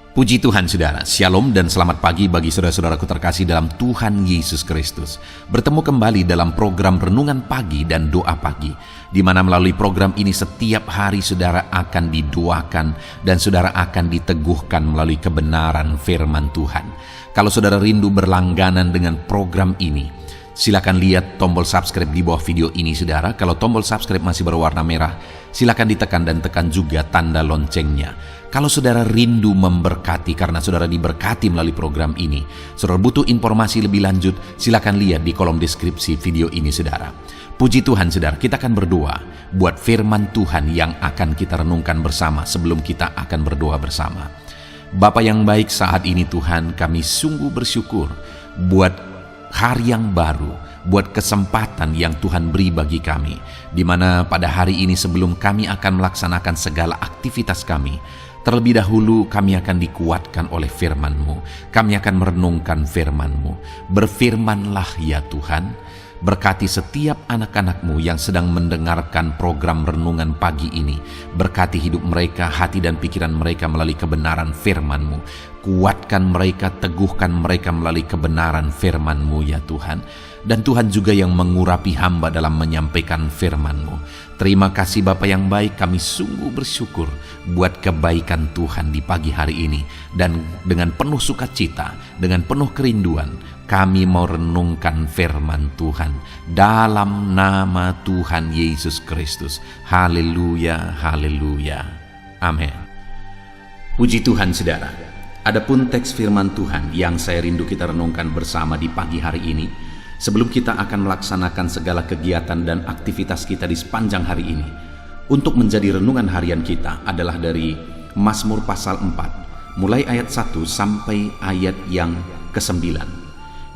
Puji Tuhan saudara, Shalom dan selamat pagi bagi saudara-saudaraku terkasih dalam Tuhan Yesus Kristus. Bertemu kembali dalam program Renungan Pagi dan Doa Pagi, di mana melalui program ini setiap hari saudara akan didoakan dan saudara akan diteguhkan melalui kebenaran firman Tuhan. Kalau saudara rindu berlangganan dengan program ini, silakan lihat tombol subscribe di bawah video ini saudara. Kalau tombol subscribe masih berwarna merah, silakan ditekan dan tekan juga tanda loncengnya. Kalau saudara rindu memberkati karena saudara diberkati melalui program ini, saudara butuh informasi lebih lanjut, silakan lihat di kolom deskripsi video ini saudara. Puji Tuhan saudara, kita akan berdoa buat firman Tuhan yang akan kita renungkan bersama sebelum kita akan berdoa bersama. Bapa yang baik, saat ini Tuhan kami sungguh bersyukur buat hari yang baru, buat kesempatan yang Tuhan beri bagi kami, di mana pada hari ini sebelum kami akan melaksanakan segala aktivitas kami, terlebih dahulu kami akan dikuatkan oleh firman-Mu. Kami akan merenungkan firman-Mu. Berfirmanlah ya Tuhan, berkati setiap anak-anak-Mu yang sedang mendengarkan program renungan pagi ini. Berkati hidup mereka, hati dan pikiran mereka melalui kebenaran firman-Mu. Kuatkan mereka, teguhkan mereka melalui kebenaran firman-Mu ya Tuhan. Dan Tuhan juga yang mengurapi hamba dalam menyampaikan firman-Mu. Terima kasih Bapa yang baik, kami sungguh bersyukur buat kebaikan Tuhan di pagi hari ini. Dan dengan penuh sukacita, dengan penuh kerinduan, kami mau renungkan firman Tuhan dalam nama Tuhan Yesus Kristus. Haleluya, haleluya. Amin. Puji Tuhan saudara. Adapun teks firman Tuhan yang saya rindu kita renungkan bersama di pagi hari ini, sebelum kita akan melaksanakan segala kegiatan dan aktivitas kita di sepanjang hari ini, untuk menjadi renungan harian kita adalah dari Mazmur pasal 4, mulai ayat 1 sampai ayat yang ke-9,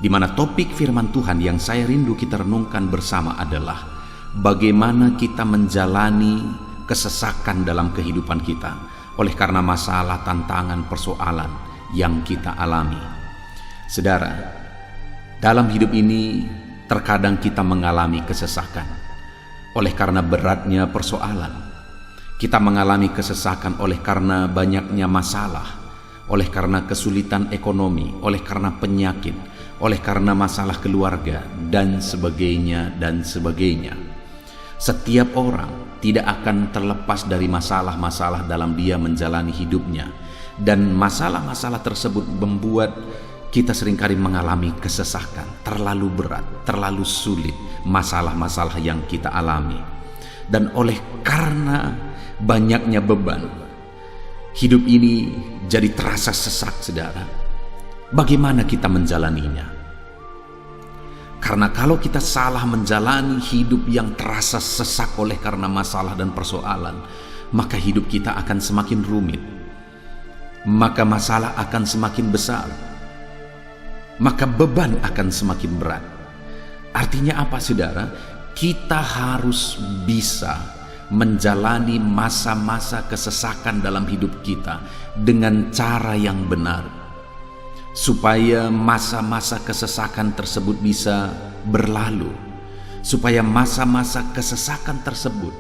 di mana topik firman Tuhan yang saya rindu kita renungkan bersama adalah bagaimana kita menjalani kesesakan dalam kehidupan kita oleh karena masalah, tantangan, persoalan yang kita alami. Saudara, dalam hidup ini terkadang kita mengalami kesesakan oleh karena beratnya persoalan. Kita mengalami kesesakan oleh karena banyaknya masalah, oleh karena kesulitan ekonomi, oleh karena penyakit, oleh karena masalah keluarga, dan sebagainya dan sebagainya. Setiap orang tidak akan terlepas dari masalah-masalah dalam dia menjalani hidupnya, dan masalah-masalah tersebut membuat kita seringkali mengalami kesesakan, terlalu berat, terlalu sulit masalah-masalah yang kita alami. Dan oleh karena banyaknya beban, hidup ini jadi terasa sesak saudara. Bagaimana kita menjalaninya? Karena kalau kita salah menjalani hidup yang terasa sesak oleh karena masalah dan persoalan, maka hidup kita akan semakin rumit. Maka masalah akan semakin besar. Maka beban akan semakin berat. Artinya apa saudara? Kita harus bisa menjalani masa-masa kesesakan dalam hidup kita dengan cara yang benar, supaya masa-masa kesesakan tersebut bisa berlalu, supaya masa-masa kesesakan tersebut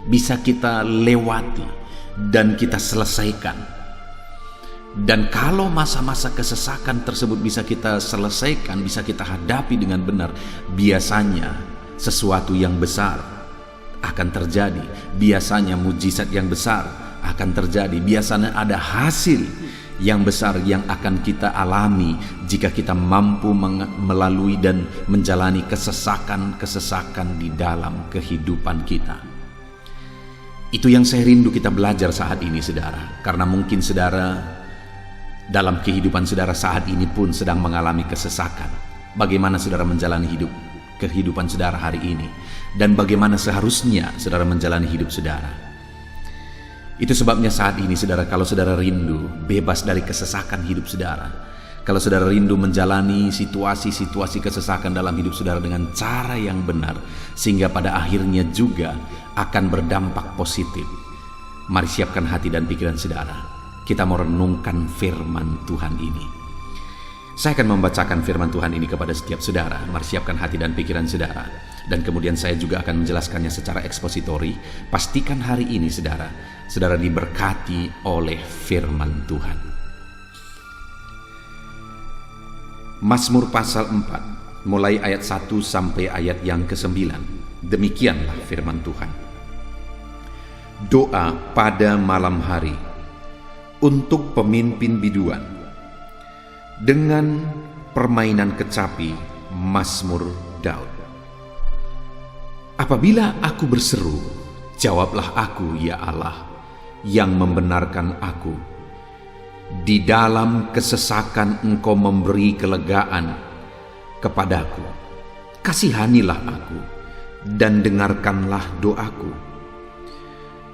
bisa kita lewati dan kita selesaikan. Dan kalau masa-masa kesesakan tersebut bisa kita selesaikan, bisa kita hadapi dengan benar, biasanya sesuatu yang besar akan terjadi. Biasanya mujizat yang besar akan terjadi. Biasanya ada hasil yang besar yang akan kita alami jika kita mampu melalui dan menjalani kesesakan-kesesakan di dalam kehidupan kita. Itu yang saya rindu kita belajar saat ini saudara. Karena mungkin saudara dalam kehidupan saudara saat ini pun sedang mengalami kesesakan. Bagaimana saudara menjalani kehidupan saudara hari ini, dan bagaimana seharusnya saudara menjalani hidup saudara. Itu sebabnya saat ini saudara, kalau saudara rindu bebas dari kesesakan hidup saudara, kalau saudara rindu menjalani situasi-situasi kesesakan dalam hidup saudara dengan cara yang benar, sehingga pada akhirnya juga akan berdampak positif, mari siapkan hati dan pikiran saudara. Kita mau renungkan firman Tuhan ini. Saya akan membacakan firman Tuhan ini kepada setiap saudara. Mari siapkan hati dan pikiran saudara. Dan kemudian saya juga akan menjelaskannya secara ekspositori. Pastikan hari ini saudara diberkati oleh firman Tuhan. Mazmur pasal 4, mulai ayat 1 sampai ayat yang ke-9. Demikianlah firman Tuhan. Doa pada malam hari untuk pemimpin biduan. Dengan permainan kecapi, Mazmur Daud. Apabila aku berseru, jawablah aku, ya Allah, yang membenarkan aku. Di dalam kesesakan Engkau memberi kelegaan kepadaku. Kasihanilah aku dan dengarkanlah doaku.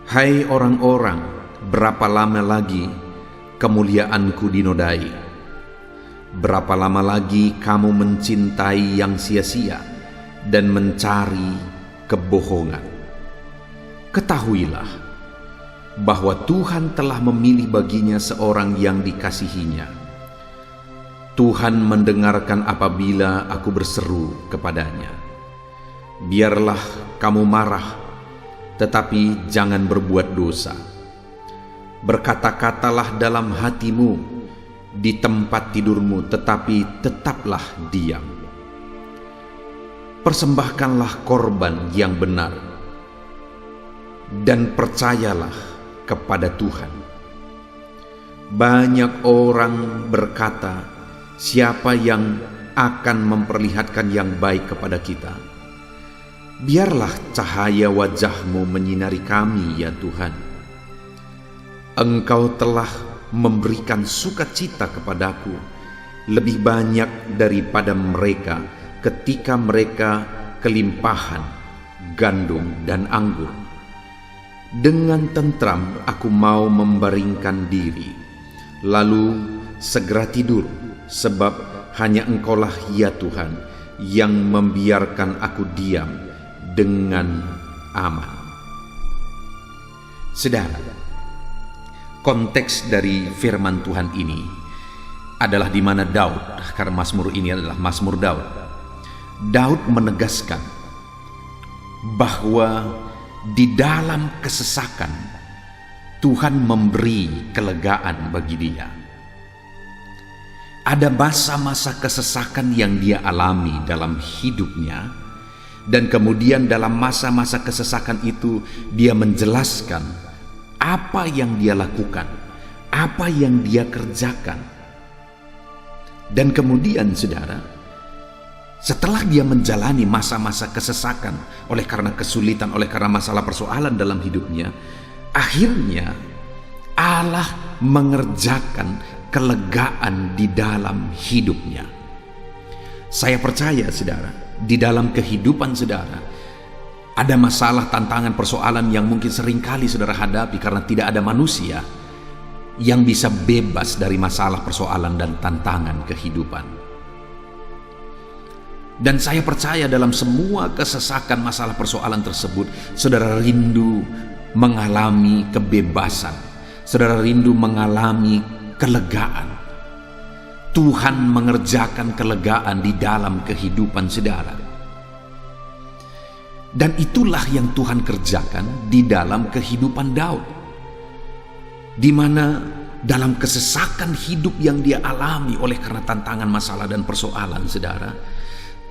Hai orang-orang, berapa lama lagi kemuliaanku dinodai? Berapa lama lagi kamu mencintai yang sia-sia dan mencari kebohongan? Ketahuilah bahwa Tuhan telah memilih baginya seorang yang dikasihinya. Tuhan mendengarkan apabila aku berseru kepadanya. Biarlah kamu marah, tetapi jangan berbuat dosa. Berkata-katalah dalam hatimu di tempat tidurmu, tetapi tetaplah diam. Persembahkanlah korban yang benar, dan percayalah kepada Tuhan. Banyak orang berkata, siapa yang akan memperlihatkan yang baik kepada kita? Biarlah cahaya wajah-Mu menyinari kami, ya Tuhan. Engkau telah memberikan sukacita kepadaku lebih banyak daripada mereka ketika mereka kelimpahan gandum dan anggur. Dengan tentram aku mau membaringkan diri, lalu segera tidur, sebab hanya Engkaulah, ya Tuhan, yang membiarkan aku diam dengan aman. Saudara, konteks dari firman Tuhan ini adalah di mana Daud, karena Mazmur ini adalah Mazmur Daud. Daud menegaskan bahwa di dalam kesesakan Tuhan memberi kelegaan bagi dia. Ada masa-masa kesesakan yang dia alami dalam hidupnya, dan kemudian dalam masa-masa kesesakan itu dia menjelaskan apa yang dia lakukan, apa yang dia kerjakan. Dan kemudian saudara, setelah dia menjalani masa-masa kesesakan oleh karena kesulitan, oleh karena masalah persoalan dalam hidupnya, akhirnya Allah mengerjakan kelegaan di dalam hidupnya. Saya percaya saudara, di dalam kehidupan saudara ada masalah, tantangan, persoalan yang mungkin seringkali saudara hadapi karena tidak ada manusia yang bisa bebas dari masalah, persoalan, dan tantangan kehidupan. Dan saya percaya dalam semua kesesakan, masalah, persoalan tersebut, saudara rindu mengalami kebebasan, saudara rindu mengalami kelegaan. Tuhan mengerjakan kelegaan di dalam kehidupan saudara. Dan itulah yang Tuhan kerjakan di dalam kehidupan Daud, di mana dalam kesesakan hidup yang dia alami oleh karena tantangan, masalah, dan persoalan saudara,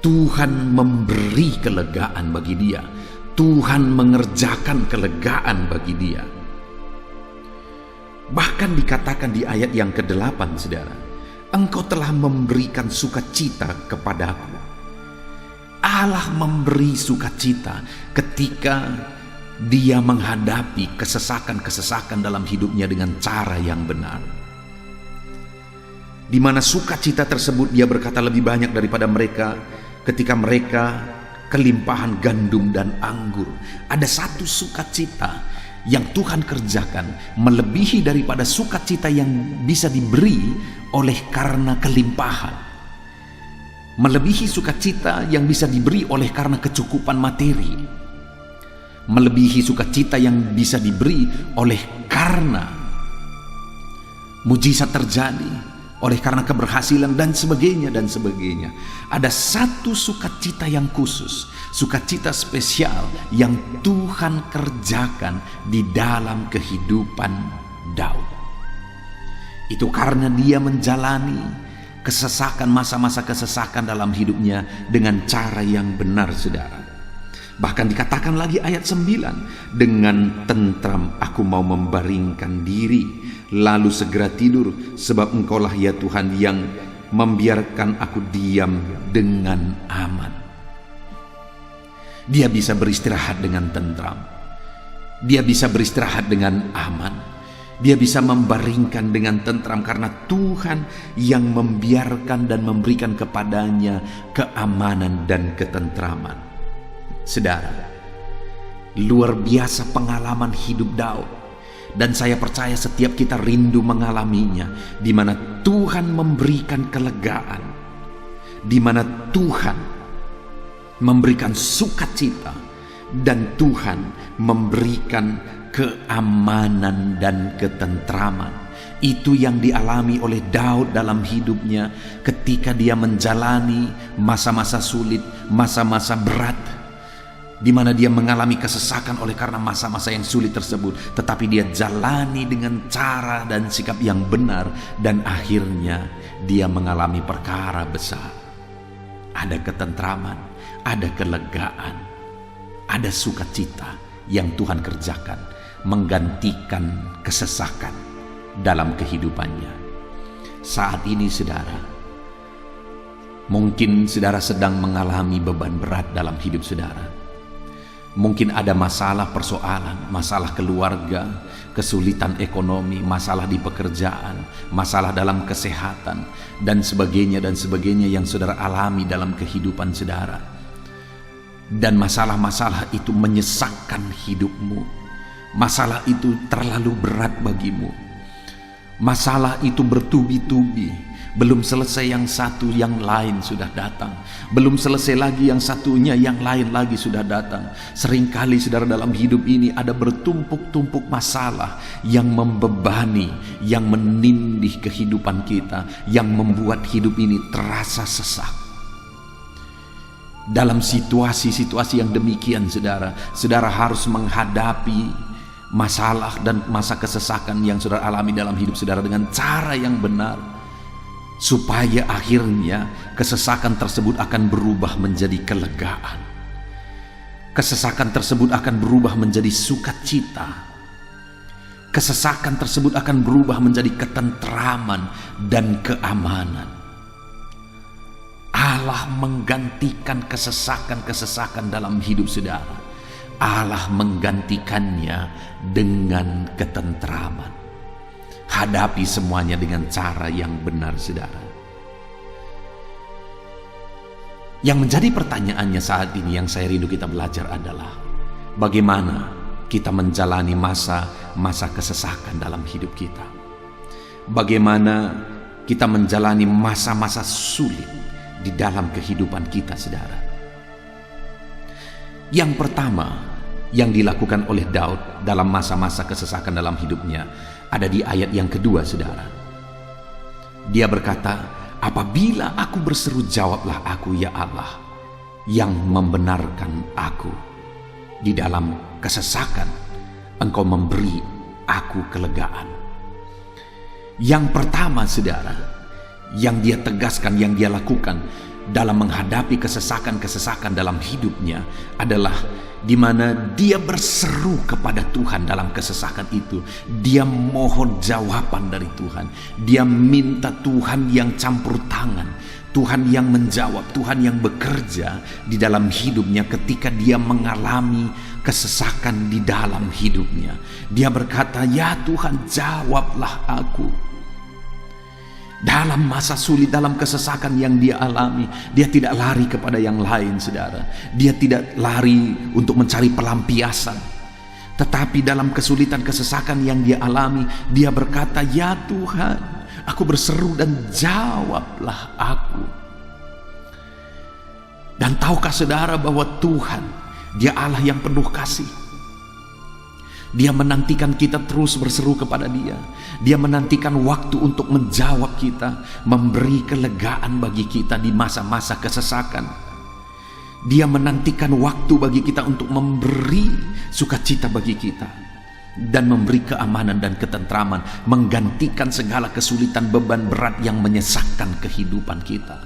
Tuhan memberi kelegaan bagi dia. Tuhan mengerjakan kelegaan bagi dia. Bahkan dikatakan di ayat yang ke-8 saudara, Engkau telah memberikan sukacita kepadaku. Allah memberi sukacita ketika dia menghadapi kesesakan-kesesakan dalam hidupnya dengan cara yang benar. Di mana sukacita tersebut dia berkata lebih banyak daripada mereka ketika mereka kelimpahan gandum dan anggur. Ada satu sukacita yang Tuhan kerjakan melebihi daripada sukacita yang bisa diberi oleh karena kelimpahan, melebihi sukacita yang bisa diberi oleh karena kecukupan materi, melebihi sukacita yang bisa diberi oleh karena mujizat terjadi, oleh karena keberhasilan, dan sebagainya dan sebagainya. Ada satu sukacita yang khusus, sukacita spesial yang Tuhan kerjakan di dalam kehidupan Daud. Itu karena dia menjalani kesesakan, masa-masa kesesakan dalam hidupnya dengan cara yang benar, saudara. Bahkan dikatakan lagi ayat 9, dengan tentram aku mau membaringkan diri, lalu segera tidur, sebab Engkaulah ya Tuhan yang membiarkan aku diam dengan aman. Dia bisa beristirahat dengan tentram. Dia bisa beristirahat dengan aman. Dia bisa membaringkan dengan tentram karena Tuhan yang membiarkan dan memberikan kepadanya keamanan dan ketentraman. Saudara, luar biasa pengalaman hidup Daud, dan saya percaya setiap kita rindu mengalaminya, di mana Tuhan memberikan kelegaan, di mana Tuhan memberikan sukacita, dan Tuhan memberikan keamanan dan ketentraman. Itu yang dialami oleh Daud dalam hidupnya ketika dia menjalani masa-masa sulit, masa-masa berat, di mana dia mengalami kesesakan oleh karena masa-masa yang sulit tersebut, tetapi dia jalani dengan cara dan sikap yang benar, dan akhirnya dia mengalami perkara besar. Ada ketentraman, ada kelegaan, ada sukacita yang Tuhan kerjakan, menggantikan kesesakan dalam kehidupannya. Saat ini saudara, mungkin saudara sedang mengalami beban berat dalam hidup saudara. Mungkin ada masalah persoalan, masalah keluarga, kesulitan ekonomi, masalah di pekerjaan, masalah dalam kesehatan, dan sebagainya yang saudara alami dalam kehidupan saudara. Dan masalah-masalah itu menyesakkan hidupmu. Masalah itu terlalu berat bagimu. Masalah itu bertubi-tubi. Belum selesai yang satu, yang lain sudah datang. Belum selesai lagi yang satunya, yang lain lagi sudah datang. Seringkali saudara dalam hidup ini ada bertumpuk-tumpuk masalah yang membebani, yang menindih kehidupan kita, yang membuat hidup ini terasa sesak. Dalam situasi-situasi yang demikian saudara harus menghadapi masalah dan masa kesesakan yang saudara alami dalam hidup saudara dengan cara yang benar, supaya akhirnya kesesakan tersebut akan berubah menjadi kelegaan. Kesesakan tersebut akan berubah menjadi sukacita. Kesesakan tersebut akan berubah menjadi ketentraman dan keamanan. Allah menggantikan kesesakan-kesesakan dalam hidup saudara. Allah menggantikannya dengan ketentraman. Hadapi semuanya dengan cara yang benar, saudara. Yang menjadi pertanyaannya saat ini yang saya rindu kita belajar adalah bagaimana kita menjalani masa-masa kesesakan dalam hidup kita. Bagaimana kita menjalani masa-masa sulit di dalam kehidupan kita, saudara. Yang pertama yang dilakukan oleh Daud dalam masa-masa kesesakan dalam hidupnya ada di ayat yang kedua, saudara. Dia berkata, apabila aku berseru, jawablah aku ya Allah yang membenarkan aku. Di dalam kesesakan Engkau memberi aku kelegaan. Yang pertama, saudara, yang dia tegaskan, yang dia lakukan dalam menghadapi kesesakan-kesesakan dalam hidupnya adalah di mana dia berseru kepada Tuhan dalam kesesakan itu. Dia mohon jawaban dari Tuhan. Dia minta Tuhan yang campur tangan, Tuhan yang menjawab, Tuhan yang bekerja di dalam hidupnya ketika dia mengalami kesesakan di dalam hidupnya. Dia berkata, ya Tuhan, jawablah aku. Dalam masa sulit, dalam kesesakan yang dia alami, dia tidak lari kepada yang lain, saudara. Dia tidak lari untuk mencari pelampiasan. Tetapi dalam kesulitan kesesakan yang dia alami, dia berkata, ya Tuhan, aku berseru dan jawablah aku. Dan tahukah saudara bahwa Tuhan, Dia Allah yang penuh kasih. Dia menantikan kita terus berseru kepada Dia. Dia menantikan waktu untuk menjawab kita, memberi kelegaan bagi kita di masa-masa kesesakan. Dia menantikan waktu bagi kita untuk memberi sukacita bagi kita. dan memberi keamanan dan ketentraman, menggantikan segala kesulitan, beban berat yang menyesakkan kehidupan kita.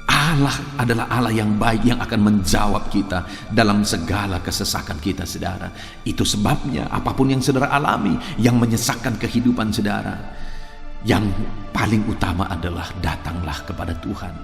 Allah adalah Allah yang baik yang akan menjawab kita dalam segala kesesakan kita, saudara. Itu sebabnya apapun yang saudara alami yang menyesakkan kehidupan saudara, yang paling utama adalah datanglah kepada Tuhan.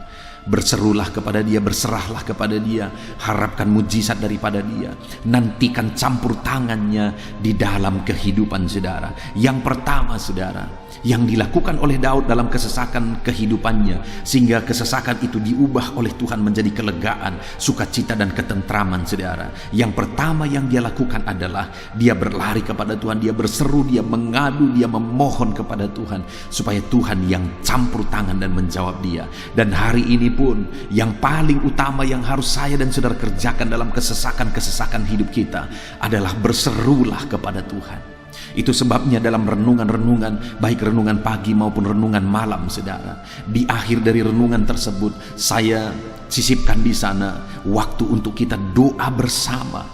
Berserulah kepada Dia, berserahlah kepada Dia, harapkan mujizat daripada Dia, nantikan campur tangannya di dalam kehidupan saudara. Yang pertama, saudara, yang dilakukan oleh Daud dalam kesesakan kehidupannya, sehingga kesesakan itu diubah oleh Tuhan menjadi kelegaan, sukacita dan ketentraman, saudara. Yang pertama yang dia lakukan adalah dia berlari kepada Tuhan, dia berseru, dia mengadu, dia memohon kepada Tuhan supaya Tuhan yang campur tangan dan menjawab dia. Dan hari ini pun yang paling utama yang harus saya dan saudara kerjakan dalam kesesakan-kesesakan hidup kita adalah berserulah kepada Tuhan. Itu sebabnya dalam renungan-renungan, baik renungan pagi maupun renungan malam, saudara, di akhir dari renungan tersebut saya sisipkan di sana waktu untuk kita doa bersama.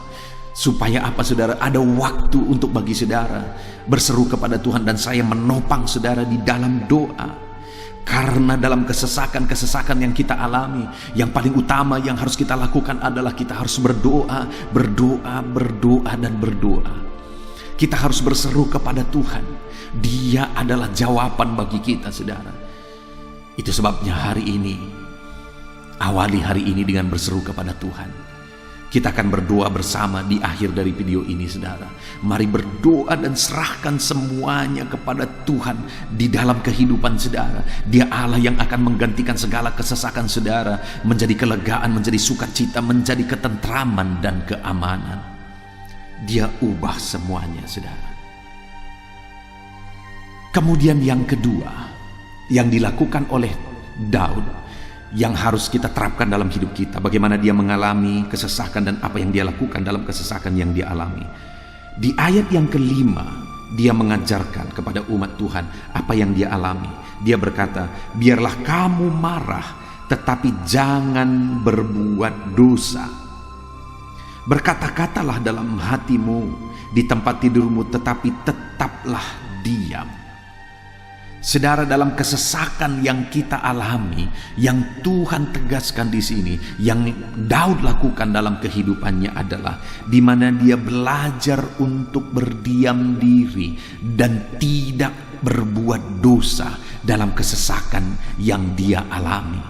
Supaya apa, saudara? Ada waktu untuk bagi saudara berseru kepada Tuhan, dan saya menopang saudara di dalam doa. Karena dalam kesesakan-kesesakan yang kita alami, yang paling utama yang harus kita lakukan adalah kita harus berdoa, berdoa, dan berdoa. Kita harus berseru kepada Tuhan. Dia adalah jawaban bagi kita, saudara. Itu sebabnya hari ini, awali hari ini dengan berseru kepada Tuhan. Kita akan berdoa bersama di akhir dari video ini, saudara. Mari berdoa dan serahkan semuanya kepada Tuhan di dalam kehidupan saudara. Dia Allah yang akan menggantikan segala kesesakan saudara menjadi kelegaan, menjadi sukacita, menjadi ketentraman dan keamanan. Dia ubah semuanya, saudara. Kemudian yang kedua yang dilakukan oleh Daud, yang harus kita terapkan dalam hidup kita, bagaimana dia mengalami kesesakan dan apa yang dia lakukan dalam kesesakan yang dia alami. Di ayat yang kelima, dia mengajarkan kepada umat Tuhan apa yang dia alami. Dia berkata, biarlah kamu marah, tetapi jangan berbuat dosa. Berkata-katalah dalam hatimu, di tempat tidurmu, tetapi tetaplah diam. Saudara, dalam kesesakan yang kita alami, yang Tuhan tegaskan di sini, yang Daud lakukan dalam kehidupannya adalah di mana dia belajar untuk berdiam diri dan tidak berbuat dosa dalam kesesakan yang dia alami.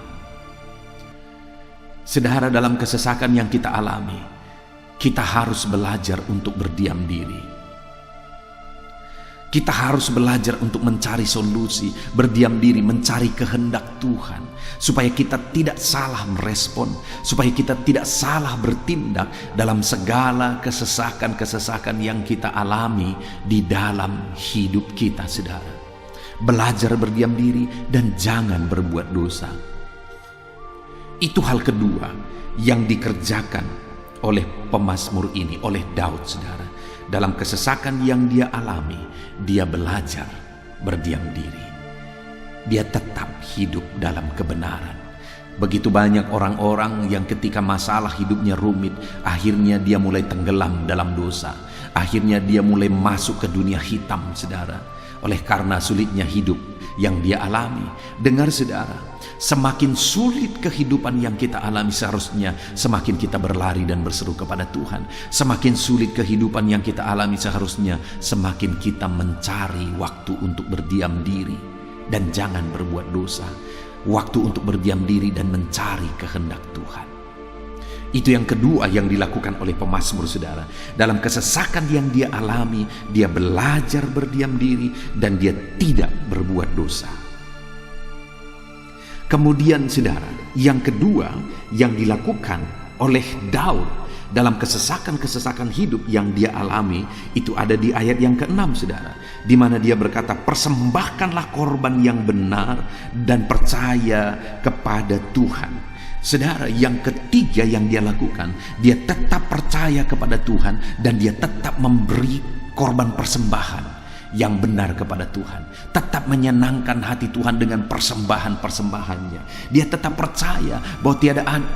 Saudara, dalam kesesakan yang kita alami, kita harus belajar untuk berdiam diri. Kita harus belajar untuk mencari solusi, berdiam diri, mencari kehendak Tuhan, supaya kita tidak salah merespon, supaya kita tidak salah bertindak dalam segala kesesakan-kesesakan yang kita alami di dalam hidup kita, saudara. Belajar berdiam diri dan jangan berbuat dosa. Itu hal kedua yang dikerjakan oleh pemazmur ini, oleh Daud, saudara. Dalam kesesakan yang dia alami, dia belajar berdiam diri. Dia tetap hidup dalam kebenaran. Begitu banyak orang-orang yang ketika masalah hidupnya rumit, akhirnya dia mulai tenggelam dalam dosa. Akhirnya dia mulai masuk ke dunia hitam, saudara. Oleh karena sulitnya hidup yang dia alami. Dengar, saudara, semakin sulit kehidupan yang kita alami, seharusnya semakin kita berlari dan berseru kepada Tuhan. Semakin sulit kehidupan yang kita alami, seharusnya semakin kita mencari waktu untuk berdiam diri dan jangan berbuat dosa. Waktu untuk berdiam diri dan mencari kehendak Tuhan. Itu yang kedua yang dilakukan oleh pemazmur, saudara. Dalam kesesakan yang dia alami, dia belajar berdiam diri dan dia tidak berbuat dosa. Kemudian, saudara, yang kedua yang dilakukan oleh Daud dalam kesesakan-kesesakan hidup yang dia alami, itu ada di ayat yang ke-6, saudara, di mana dia berkata, persembahkanlah korban yang benar dan percaya kepada Tuhan. Saudara, yang ketiga yang dia lakukan, dia tetap percaya kepada Tuhan dan dia tetap memberi korban persembahan. yang benar kepada Tuhan, tetap menyenangkan hati Tuhan dengan persembahan-persembahannya. Dia tetap percaya bahwa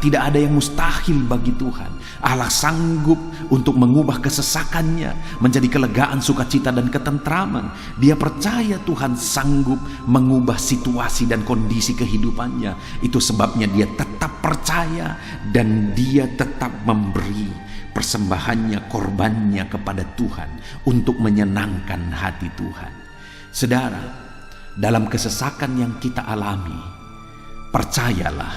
tidak ada yang mustahil bagi Tuhan. Allah sanggup untuk mengubah kesesakannya menjadi kelegaan, sukacita, dan ketentraman. Dia percaya Tuhan sanggup mengubah situasi dan kondisi kehidupannya. Itu sebabnya dia tetap percaya dan dia tetap memberi persembahannya, korbannya kepada Tuhan untuk menyenangkan hati Tuhan. Saudara, dalam kesesakan yang kita alami, percayalah,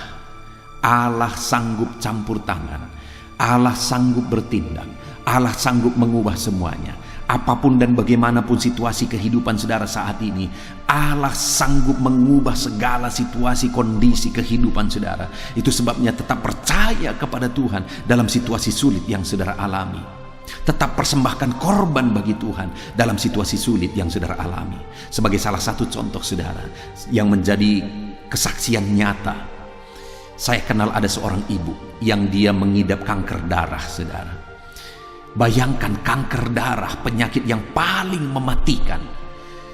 Allah sanggup campur tangan, Allah sanggup bertindak, Allah sanggup mengubah semuanya. Apapun dan bagaimanapun situasi kehidupan saudara saat ini, Allah sanggup mengubah segala situasi, kondisi kehidupan saudara. Itu sebabnya tetap percaya kepada Tuhan dalam situasi sulit yang saudara alami. Tetap persembahkan korban bagi Tuhan dalam situasi sulit yang saudara alami. Sebagai salah satu contoh saudara yang menjadi kesaksian nyata, saya kenal ada seorang ibu yang dia mengidap kanker darah saudara. Bayangkan kanker darah, penyakit yang paling mematikan.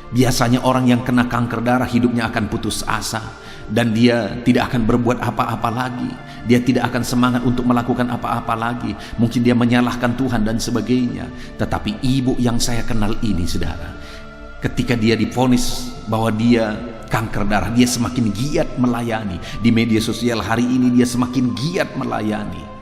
Biasanya orang yang kena kanker darah hidupnya akan putus asa dan dia tidak akan berbuat apa-apa lagi. Dia tidak akan semangat untuk melakukan apa-apa lagi. Mungkin dia menyalahkan Tuhan dan sebagainya. Tetapi ibu yang saya kenal ini saudara, ketika dia divonis bahwa dia kanker darah, dia semakin giat melayani. Di media sosial hari ini dia semakin giat melayani.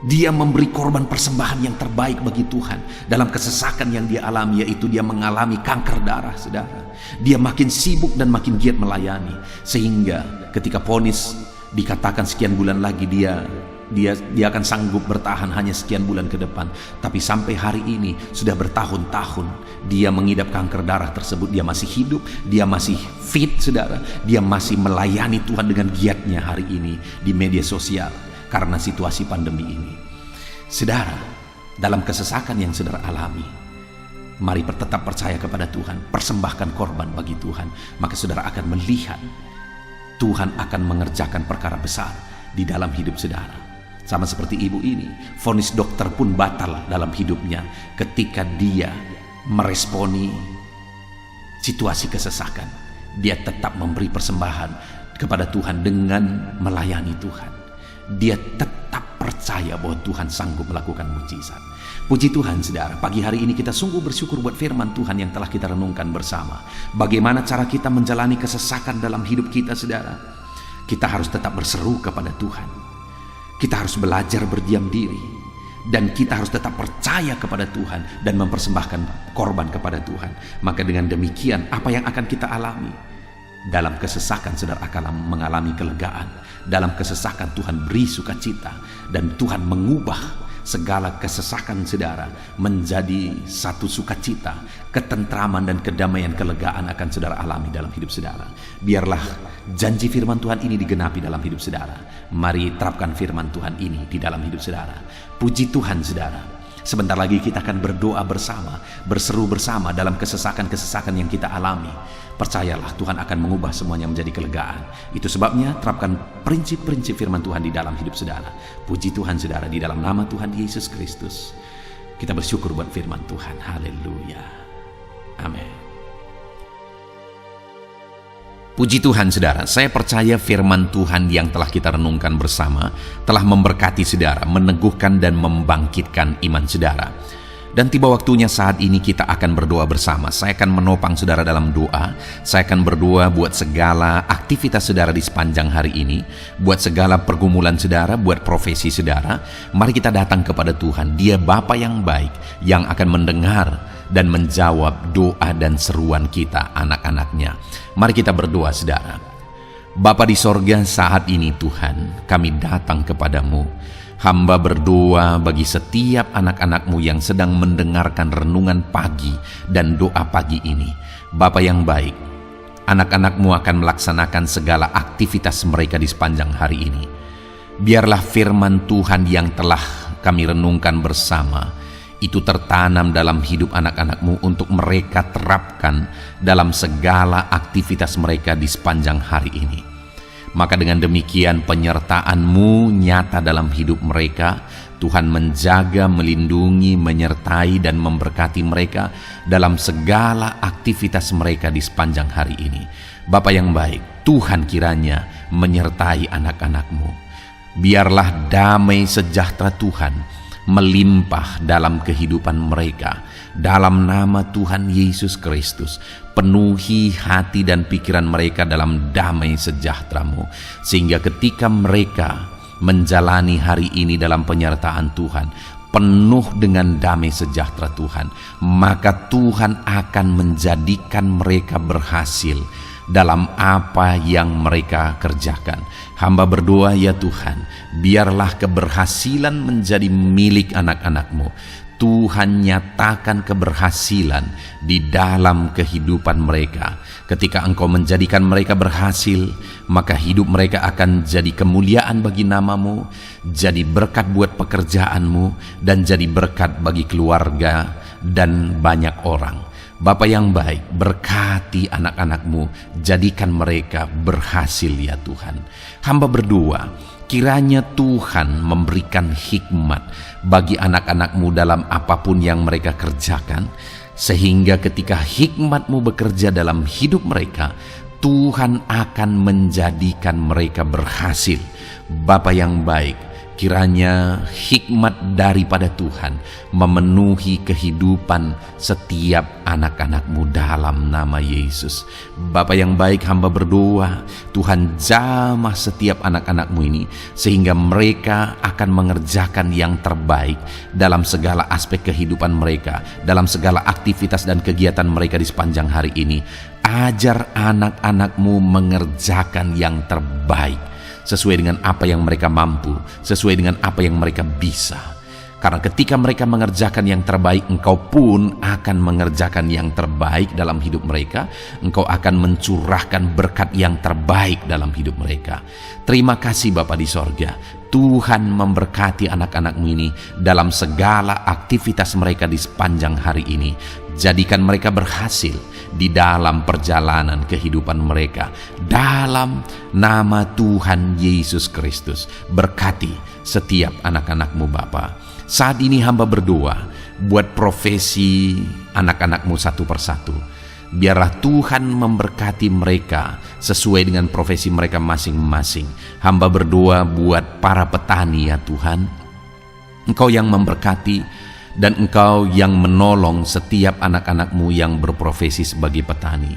Dia memberi korban persembahan yang terbaik bagi Tuhan dalam kesesakan yang dia alami, yaitu dia mengalami kanker darah saudara. Dia makin sibuk dan makin giat melayani, sehingga ketika vonis dikatakan sekian bulan lagi dia akan sanggup bertahan hanya sekian bulan ke depan. Tapi sampai hari ini sudah bertahun-tahun dia mengidap kanker darah tersebut. Dia masih hidup, dia masih fit saudara, dia masih melayani Tuhan dengan giatnya hari ini di media sosial karena situasi pandemi ini. Saudara, dalam kesesakan yang saudara alami, mari tetap percaya kepada Tuhan, persembahkan korban bagi Tuhan, maka saudara akan melihat Tuhan akan mengerjakan perkara besar di dalam hidup saudara. Sama seperti ibu ini, vonis dokter pun batal dalam hidupnya ketika dia meresponi situasi kesesakan. Dia tetap memberi persembahan kepada Tuhan dengan melayani Tuhan. Dia tetap percaya bahwa Tuhan sanggup melakukan mujizat. Puji Tuhan saudara, pagi hari ini kita sungguh bersyukur buat firman Tuhan yang telah kita renungkan bersama. Bagaimana cara kita menjalani kesesakan dalam hidup kita saudara? Kita harus tetap berseru kepada Tuhan. Kita harus belajar berdiam diri. Dan kita harus tetap percaya kepada Tuhan dan mempersembahkan korban kepada Tuhan. Maka dengan demikian apa yang akan kita alami? Dalam kesesakan saudara akan mengalami kelegaan. Dalam kesesakan Tuhan beri sukacita. Dan Tuhan mengubah segala kesesakan saudara menjadi satu sukacita, ketentraman dan kedamaian, kelegaan akan saudara alami dalam hidup saudara. Biarlah janji firman Tuhan ini digenapi dalam hidup saudara. Mari terapkan firman Tuhan ini di dalam hidup saudara. Puji Tuhan saudara. Sebentar lagi kita akan berdoa bersama, berseru bersama dalam kesesakan-kesesakan yang kita alami. Percayalah Tuhan akan mengubah semuanya menjadi kelegaan. Itu sebabnya terapkan prinsip-prinsip firman Tuhan di dalam hidup saudara. Puji Tuhan saudara, di dalam nama Tuhan Yesus Kristus kita bersyukur buat firman Tuhan. Haleluya. Amin. Puji Tuhan saudara, saya percaya firman Tuhan yang telah kita renungkan bersama telah memberkati saudara, meneguhkan dan membangkitkan iman saudara. Dan tiba waktunya saat ini kita akan berdoa bersama. Saya akan menopang saudara dalam doa. Saya akan berdoa buat segala aktivitas saudara di sepanjang hari ini, buat segala pergumulan saudara, buat profesi saudara. Mari kita datang kepada Tuhan. Dia Bapa yang baik, yang akan mendengar dan menjawab doa dan seruan kita, anak-anaknya. Mari kita berdoa saudara. Bapa di sorga, saat ini Tuhan, kami datang kepadamu. Hamba berdoa bagi setiap anak-anak-Mu yang sedang mendengarkan renungan pagi dan doa pagi ini. Bapa yang baik, anak-anak-Mu akan melaksanakan segala aktivitas mereka di sepanjang hari ini. Biarlah firman Tuhan yang telah kami renungkan bersama itu tertanam dalam hidup anak-anak-Mu untuk mereka terapkan dalam segala aktivitas mereka di sepanjang hari ini. Maka dengan demikian penyertaan-Mu nyata dalam hidup mereka. Tuhan menjaga, melindungi, menyertai, dan memberkati mereka dalam segala aktivitas mereka di sepanjang hari ini. Bapa yang baik, Tuhan kiranya menyertai anak-anak-Mu. Biarlah damai sejahtera Tuhan melimpah dalam kehidupan mereka. Dalam nama Tuhan Yesus Kristus, penuhi hati dan pikiran mereka dalam damai sejahtera-Mu, sehingga ketika mereka menjalani hari ini dalam penyertaan Tuhan, penuh dengan damai sejahtera Tuhan, maka Tuhan akan menjadikan mereka berhasil dalam apa yang mereka kerjakan. Hamba berdoa, ya Tuhan, biarlah keberhasilan menjadi milik anak-anak-Mu. Tuhan nyatakan keberhasilan di dalam kehidupan mereka. Ketika Engkau menjadikan mereka berhasil, maka hidup mereka akan jadi kemuliaan bagi nama-Mu, jadi berkat buat pekerjaan-Mu, dan jadi berkat bagi keluarga dan banyak orang. Bapa yang baik, berkati anak-anak-Mu, jadikan mereka berhasil, ya Tuhan. Hamba berdoa, kiranya Tuhan memberikan hikmat bagi anak-anak-Mu dalam apapun yang mereka kerjakan, sehingga ketika hikmat-Mu bekerja dalam hidup mereka, Tuhan akan menjadikan mereka berhasil. Bapa yang baik, kiranya hikmat daripada Tuhan memenuhi kehidupan setiap anak-anak-Mu dalam nama Yesus. Bapa yang baik, hamba berdoa, Tuhan jamah setiap anak-anak-Mu ini, sehingga mereka akan mengerjakan yang terbaik dalam segala aspek kehidupan mereka, dalam segala aktivitas dan kegiatan mereka di sepanjang hari ini. Ajar anak-anak-Mu mengerjakan yang terbaik, sesuai dengan apa yang mereka mampu, sesuai dengan apa yang mereka bisa. Karena ketika mereka mengerjakan yang terbaik, Engkau pun akan mengerjakan yang terbaik dalam hidup mereka. Engkau akan mencurahkan berkat yang terbaik dalam hidup mereka. Terima kasih Bapa di sorga. Tuhan memberkati anak-anak-Mu ini dalam segala aktivitas mereka di sepanjang hari ini. Jadikan mereka berhasil di dalam perjalanan kehidupan mereka. Dalam nama Tuhan Yesus Kristus, berkati setiap anak-anak-Mu Bapa. Saat ini hamba berdoa buat profesi anak-anak-Mu satu persatu. Biarlah Tuhan memberkati mereka sesuai dengan profesi mereka masing-masing. Hamba berdoa buat para petani, ya Tuhan. Engkau yang memberkati dan Engkau yang menolong setiap anak-anak-Mu yang berprofesi sebagai petani.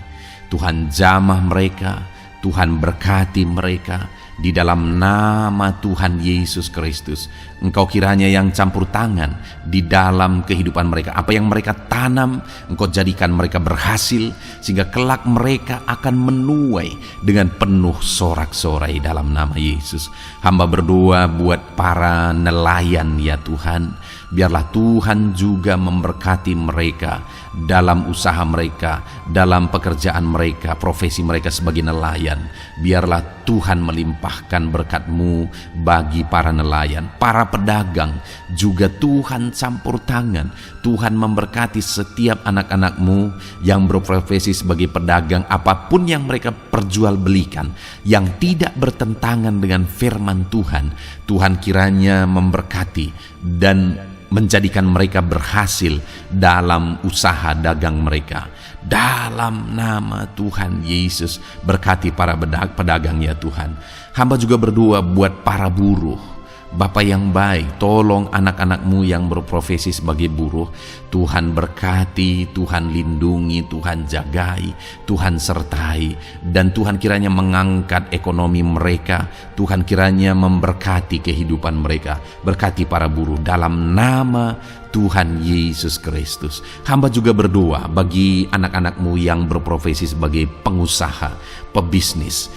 Tuhan jamah mereka, Tuhan berkati mereka. Di dalam nama Tuhan Yesus Kristus, Engkau kiranya yang campur tangan di dalam kehidupan mereka. Apa yang mereka tanam, Engkau jadikan mereka berhasil, sehingga kelak mereka akan menuai dengan penuh sorak-sorai dalam nama Yesus. Hamba berdoa buat para nelayan, ya Tuhan. Biarlah Tuhan juga memberkati mereka dalam usaha mereka, dalam pekerjaan mereka, profesi mereka sebagai nelayan. Biarlah Tuhan melimpahkan berkat-Mu bagi para nelayan, para pedagang juga Tuhan campur tangan. Tuhan memberkati setiap anak-anak-Mu yang berprofesi sebagai pedagang, apapun yang mereka perjualbelikan yang tidak bertentangan dengan firman Tuhan. Tuhan kiranya memberkati dan menjadikan mereka berhasil dalam usaha dagang mereka. Dalam nama Tuhan Yesus, berkati para pedagang, ya Tuhan. Hamba juga berdoa buat para buruh. Bapa yang baik, tolong anak-anak-Mu yang berprofesi sebagai buruh. Tuhan berkati, Tuhan lindungi, Tuhan jagai, Tuhan sertai. Dan Tuhan kiranya mengangkat ekonomi mereka. Tuhan kiranya memberkati kehidupan mereka. Berkati para buruh dalam nama Tuhan Yesus Kristus. Hamba juga berdoa bagi anak-anak-Mu yang berprofesi sebagai pengusaha, pebisnis.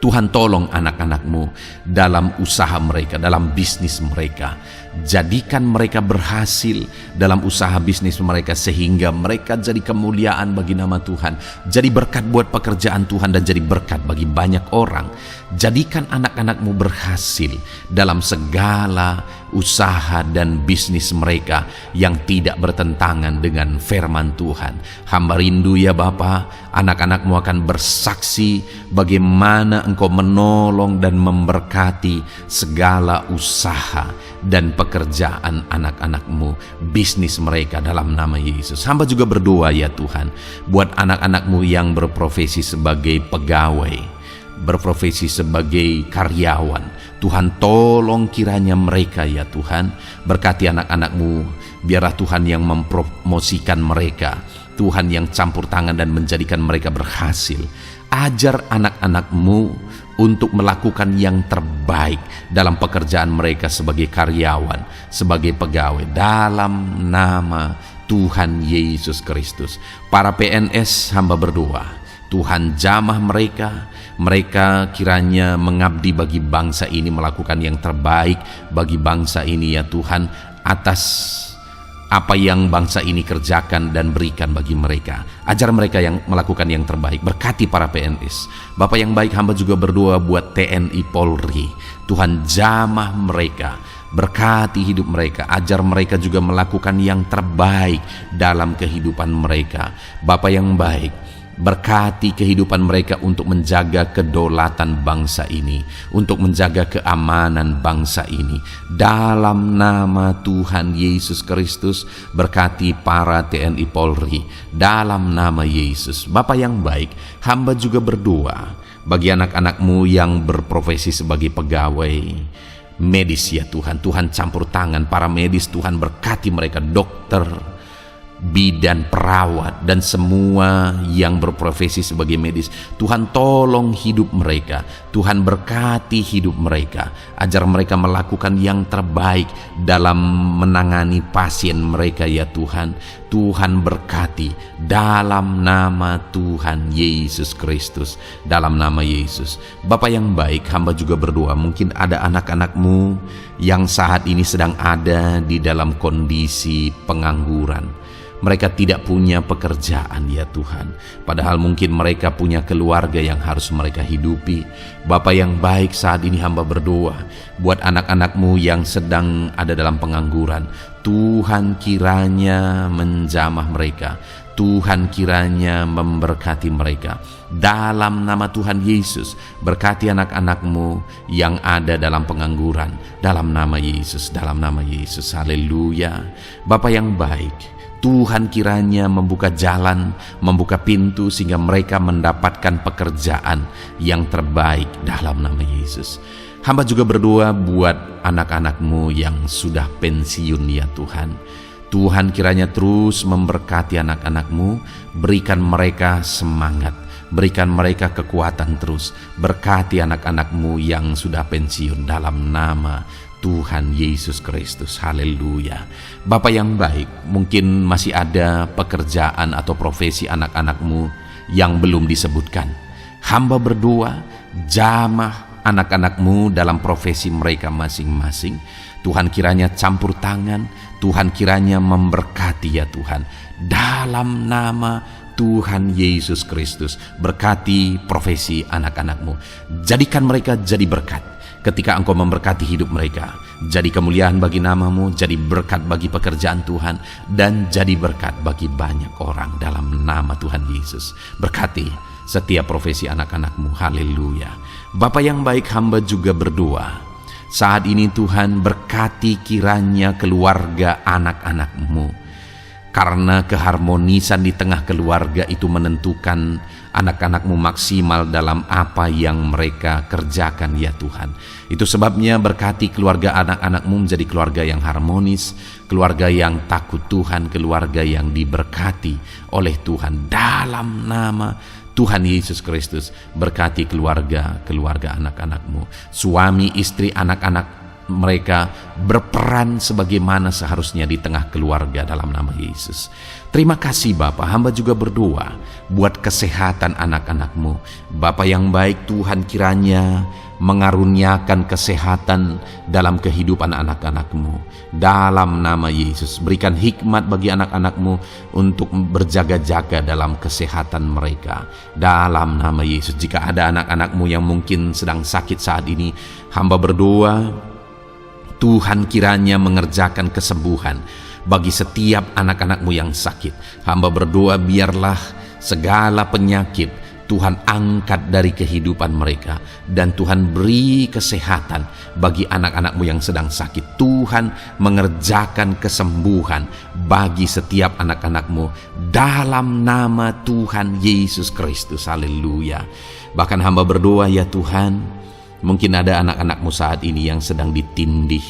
Tuhan tolong anak-anak-Mu dalam usaha mereka, dalam bisnis mereka. Jadikan mereka berhasil dalam usaha bisnis mereka, sehingga mereka jadi kemuliaan bagi nama Tuhan, jadi berkat buat pekerjaan Tuhan, dan jadi berkat bagi banyak orang. Jadikan anak-anakmu berhasil dalam segala usaha dan bisnis mereka yang tidak bertentangan dengan firman Tuhan. Hamba rindu ya Bapa, anak-anakmu akan bersaksi bagaimana Engkau menolong dan memberkati segala usaha dan pekerjaan anak-anakmu, bisnis mereka dalam nama Yesus. Hamba juga berdoa ya Tuhan, buat anak-anakmu yang berprofesi sebagai pegawai, berprofesi sebagai karyawan. Tuhan tolong kiranya mereka ya Tuhan, berkati anak-anakmu, biarlah Tuhan yang mempromosikan mereka, Tuhan yang campur tangan dan menjadikan mereka berhasil. Ajar anak-anakmu untuk melakukan yang terbaik dalam pekerjaan mereka sebagai karyawan, sebagai pegawai, dalam nama Tuhan Yesus Kristus. Para PNS, hamba berdoa, Tuhan jamah mereka kiranya mengabdi bagi bangsa ini, melakukan yang terbaik bagi bangsa ini ya Tuhan, atas apa yang bangsa ini kerjakan dan berikan bagi mereka. Ajar mereka yang melakukan yang terbaik. Berkati para PNS. Bapak yang baik, hamba juga berdoa buat TNI Polri. Tuhan jamah mereka, berkati hidup mereka, ajar mereka juga melakukan yang terbaik dalam kehidupan mereka. Bapak yang baik, berkati kehidupan mereka untuk menjaga kedaulatan bangsa ini, untuk menjaga keamanan bangsa ini. Dalam nama Tuhan Yesus Kristus, berkati para TNI Polri dalam nama Yesus. Bapa yang baik, hamba juga berdoa bagi anak-anakmu yang berprofesi sebagai pegawai medis ya Tuhan. Tuhan campur tangan para medis, Tuhan berkati mereka, dokter, bidan, perawat, dan semua yang berprofesi sebagai medis. Tuhan tolong hidup mereka, Tuhan berkati hidup mereka, ajar mereka melakukan yang terbaik dalam menangani pasien mereka ya Tuhan. Tuhan berkati dalam nama Tuhan Yesus Kristus, dalam nama Yesus. Bapa yang baik, hamba juga berdoa, mungkin ada anak-anakmu yang saat ini sedang ada di dalam kondisi pengangguran. Mereka tidak punya pekerjaan ya Tuhan, padahal mungkin mereka punya keluarga yang harus mereka hidupi. Bapa yang baik, saat ini hamba berdoa buat anak-anakmu yang sedang ada dalam pengangguran. Tuhan kiranya menjamah mereka, Tuhan kiranya memberkati mereka. Dalam nama Tuhan Yesus, berkati anak-anakmu yang ada dalam pengangguran, dalam nama Yesus, dalam nama Yesus. Haleluya. Bapa yang baik, Tuhan kiranya membuka jalan, membuka pintu sehingga mereka mendapatkan pekerjaan yang terbaik dalam nama Yesus. Hamba juga berdoa buat anak-anakmu yang sudah pensiun ya Tuhan. Tuhan kiranya terus memberkati anak-anakmu, berikan mereka semangat, berikan mereka kekuatan terus. Berkati anak-anakmu yang sudah pensiun dalam nama Tuhan Yesus Kristus. Haleluya. Bapa yang baik, mungkin masih ada pekerjaan atau profesi anak-anakmu yang belum disebutkan. Hamba berdoa, jamah anak-anakmu dalam profesi mereka masing-masing. Tuhan kiranya campur tangan, Tuhan kiranya memberkati ya Tuhan. Dalam nama Tuhan Yesus Kristus, berkati profesi anak-anakmu. Jadikan mereka jadi berkat. Ketika Engkau memberkati hidup mereka, jadi kemuliaan bagi namamu, jadi berkat bagi pekerjaan Tuhan, dan jadi berkat bagi banyak orang dalam nama Tuhan Yesus. Berkati setiap profesi anak-anakmu. Haleluya. Bapa yang baik, hamba juga berdoa saat ini Tuhan, berkati kiranya keluarga anak-anakmu, karena keharmonisan di tengah keluarga itu menentukan anak-anakmu maksimal dalam apa yang mereka kerjakan ya Tuhan. Itu sebabnya berkati keluarga anak-anakmu menjadi keluarga yang harmonis, keluarga yang takut Tuhan, keluarga yang diberkati oleh Tuhan. Dalam nama Tuhan Yesus Kristus, berkati keluarga anak-anakmu, suami, istri, anak-anak mereka berperan sebagaimana seharusnya di tengah keluarga dalam nama Yesus. Terima kasih Bapa, hamba juga berdoa buat kesehatan anak-anak-Mu. Bapa yang baik, Tuhan kiranya mengaruniakan kesehatan dalam kehidupan anak-anak-Mu. Dalam nama Yesus, berikan hikmat bagi anak-anak-Mu untuk berjaga-jaga dalam kesehatan mereka. Dalam nama Yesus, jika ada anak-anak-Mu yang mungkin sedang sakit saat ini, hamba berdoa Tuhan kiranya mengerjakan kesembuhan bagi setiap anak-anak-Mu yang sakit. Hamba berdoa biarlah segala penyakit Tuhan angkat dari kehidupan mereka, dan Tuhan beri kesehatan bagi anak-anak-Mu yang sedang sakit. Tuhan mengerjakan kesembuhan bagi setiap anak-anak-Mu dalam nama Tuhan Yesus Kristus. Haleluya. Bahkan hamba berdoa ya Tuhan, mungkin ada anak-anak-Mu saat ini yang sedang ditindih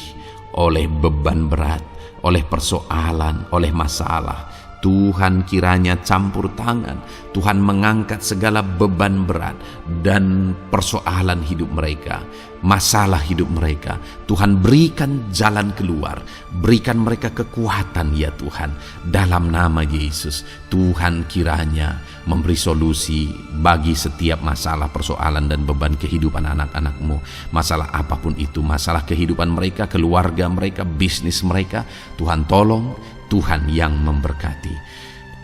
oleh beban berat, oleh persoalan, oleh masalah. Tuhan kiranya campur tangan, Tuhan mengangkat segala beban berat dan persoalan hidup mereka, masalah hidup mereka. Tuhan berikan jalan keluar, berikan mereka kekuatan ya Tuhan. Dalam nama Yesus, Tuhan kiranya memberi solusi bagi setiap masalah, persoalan dan beban kehidupan anak-anak-Mu. Masalah apapun itu, masalah kehidupan mereka, keluarga mereka, bisnis mereka, Tuhan tolong, Tuhan yang memberkati.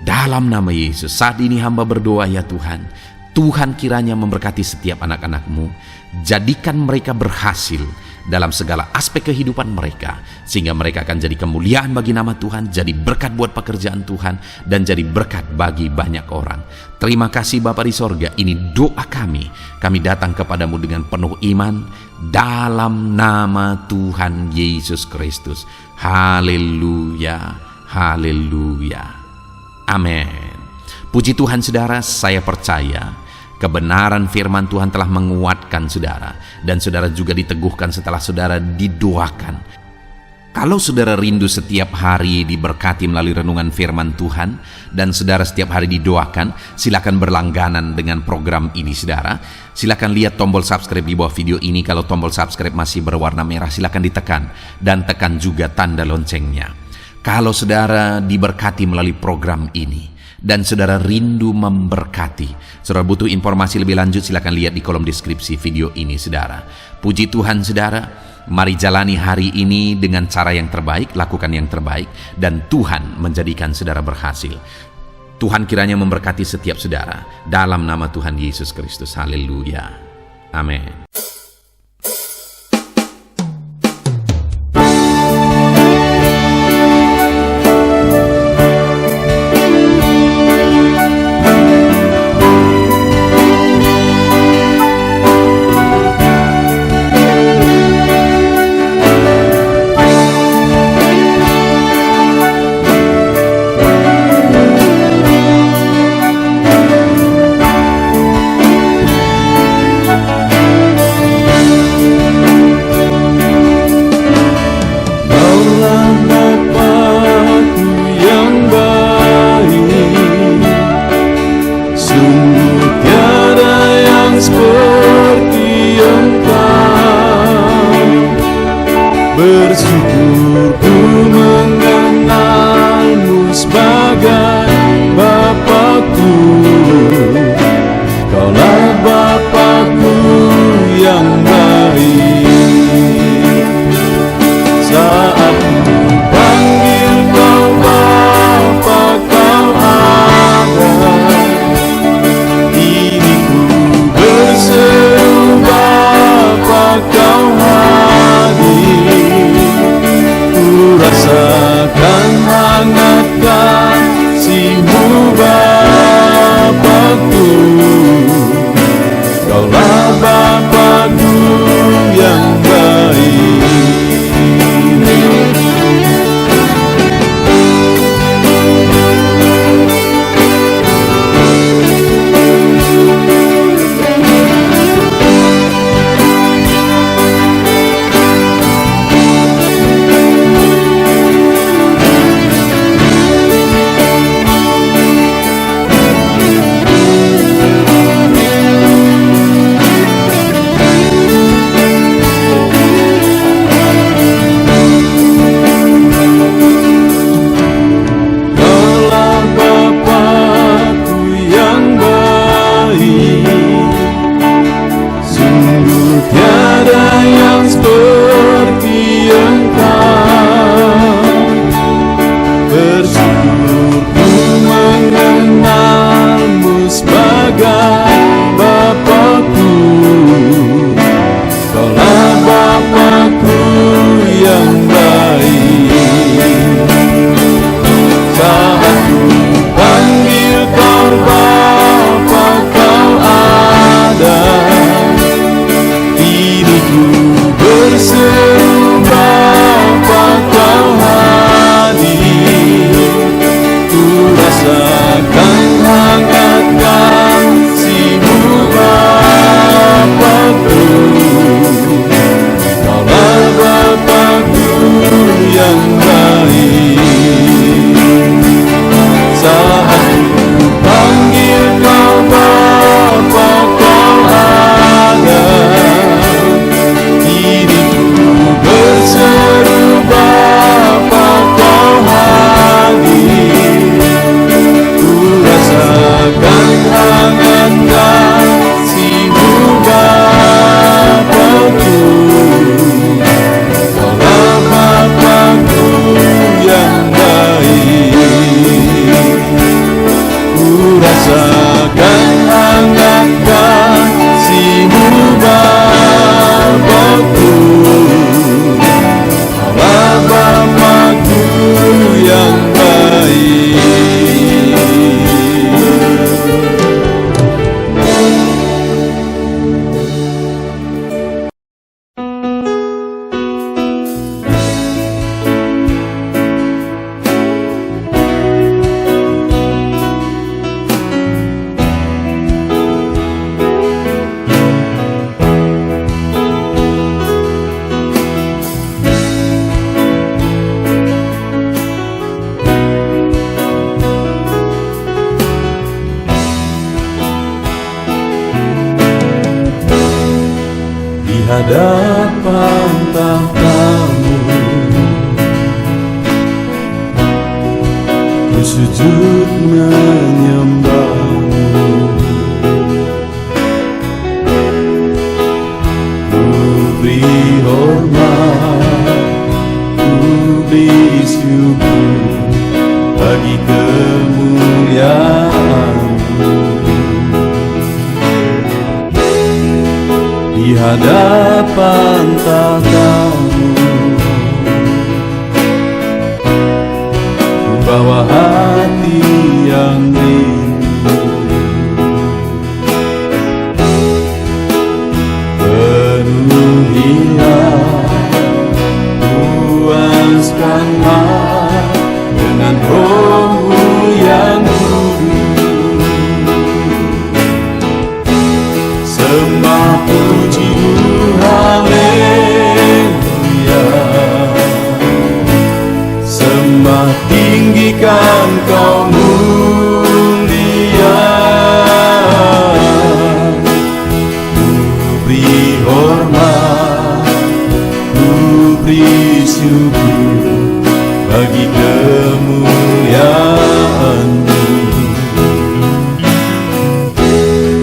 Dalam nama Yesus, saat ini hamba berdoa ya Tuhan, Tuhan kiranya memberkati setiap anak-anak-Mu, jadikan mereka berhasil dalam segala aspek kehidupan mereka, sehingga mereka akan jadi kemuliaan bagi nama Tuhan, jadi berkat buat pekerjaan Tuhan, dan jadi berkat bagi banyak orang. Terima kasih Bapa di sorga, ini doa kami datang kepadamu dengan penuh iman, dalam nama Tuhan Yesus Kristus. Haleluya. Haleluya. Amin. Puji Tuhan saudara, saya percaya kebenaran firman Tuhan telah menguatkan saudara, dan saudara juga diteguhkan setelah saudara didoakan. Kalau saudara rindu setiap hari diberkati melalui renungan firman Tuhan, dan saudara setiap hari didoakan, silakan berlangganan dengan program ini saudara. Silakan lihat tombol subscribe di bawah video ini. Kalau tombol subscribe masih berwarna merah, silakan ditekan, dan tekan juga tanda loncengnya. Kalau saudara diberkati melalui program ini dan saudara rindu memberkati, saudara butuh informasi lebih lanjut, silakan lihat di kolom deskripsi video ini saudara. Puji Tuhan saudara, mari jalani hari ini dengan cara yang terbaik, lakukan yang terbaik, dan Tuhan menjadikan saudara berhasil. Tuhan kiranya memberkati setiap saudara dalam nama Tuhan Yesus Kristus. Haleluya. Amin. Bersyukur ku mengenalmu sebagai Bapakku. Kaulah Bapakku yang baik. Saat ku panggil kau Bapa, kau ada. Ini ku berseru Bapa, kau hadir. Rasakan hangat kasih-Mu Bapakku. Kaulah Bapakku yang baik. rasakan hangat kasih-Mu Bapa-Ku, Allah Bapa-Ku yang baik. Hadapan tahta-Mu, ku sujud menyembah-Mu. Ku beri hormat, ku beri syukur bagi kemuliaan-Mu. Di hadapan tahta-Mu, ku bawa hati yang rindu. Penuhilah, puaskanlah dengan Roh-Mu yang kudus. Sembah puji-Mu, haleluya. Sembah tinggikan Kau mulia. Ku beri hormat, ku beri syukur bagi kemuliaan-Mu.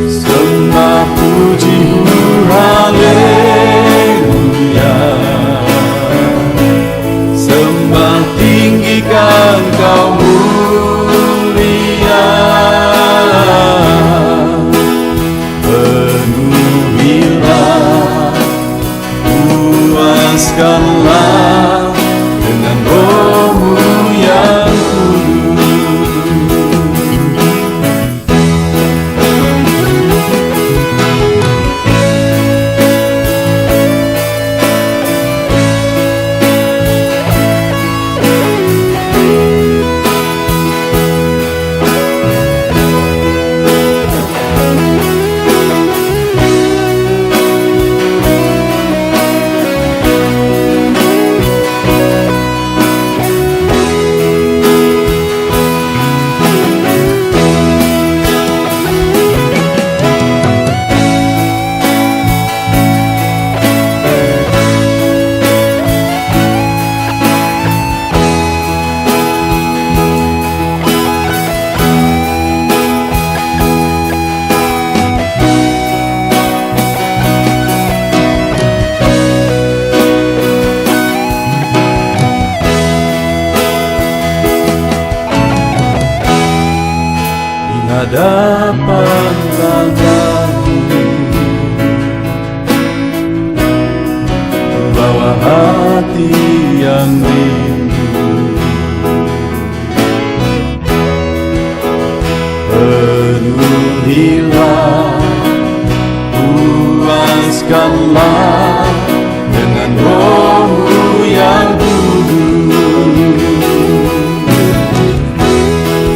Sembah puji-Mu, haleluya. Sembah tinggikan Kau mulia. Penuhilah, puaskanlah dengan Roh-Mu yang kudus. Hadapan tahta-Mu, bawa hati yang rindu. Penuhilah, puaskanlah dengan Roh-Mu yang kudus.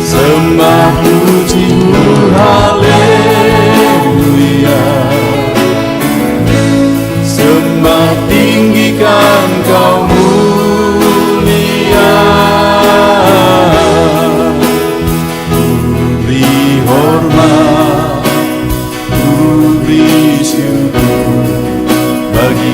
Sembah puji-Mu, haleluya. Sembah tinggikan Kau mulia. Ku beri hormat, ku beri syukur bagi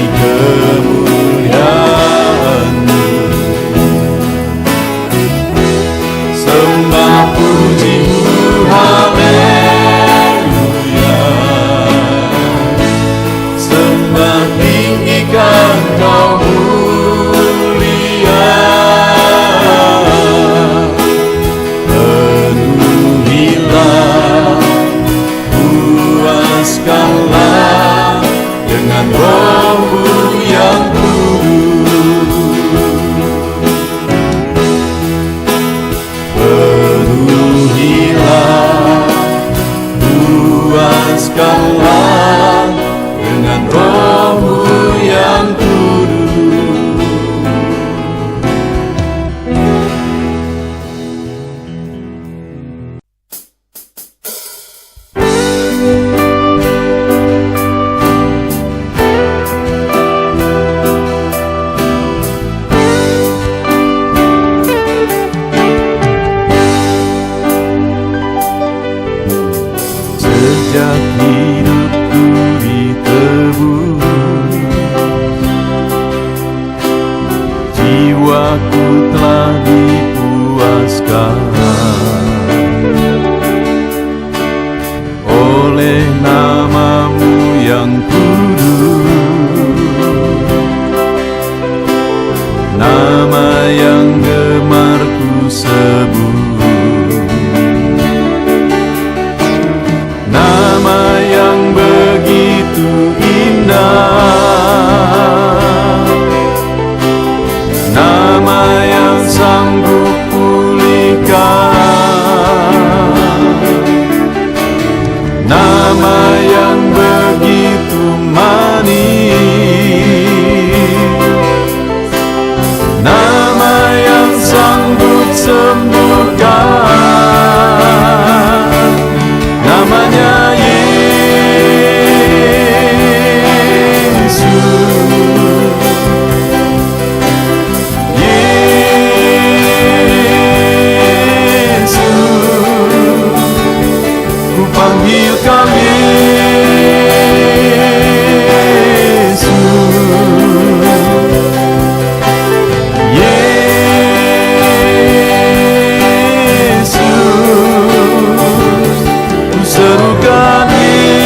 kemuliaan-Mu. Sembah puji-Mu, haleluya. Sembah tinggikan Kau mulia. Penuhilah, puaskanlah dengan Roh-Mu yang kudus. Penuhilah, puaskanlah dengan Roh-Mu yang kudus. Sejak hidupku ditebus, jiwaku telah dipuaskan oleh nama-Mu yang kudus, nama yang gemar ku sebut. Nama yang begitu indah, nama yang sanggup pulihkan, nama yang begitu manis, nama yang sanggup sembuhkan, namanya Yesus. Yesus, ku panggil Kau Yesus. Yesus, ku serukan Yesus.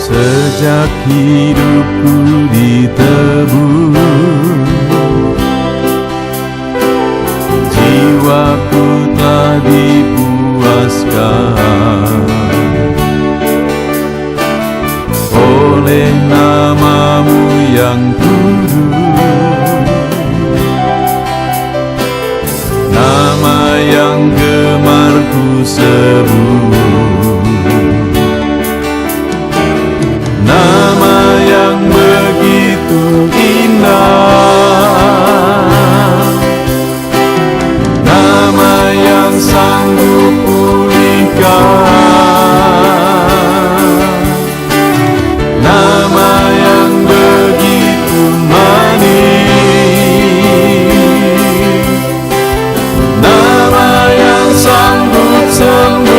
Sejak hidupku ditebus, jiwaku telah dipuaskan oleh nama-Mu yang kudus, nama yang gemar ku sebut, nama yang begitu indah, nama yang sanggup pulihkan, nama yang begitu manis, nama yang sanggup sembuh.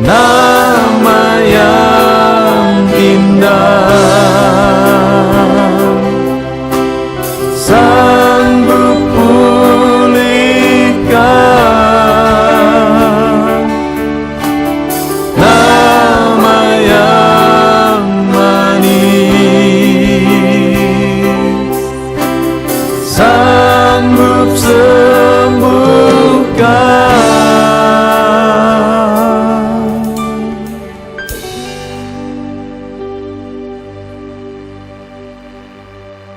Nah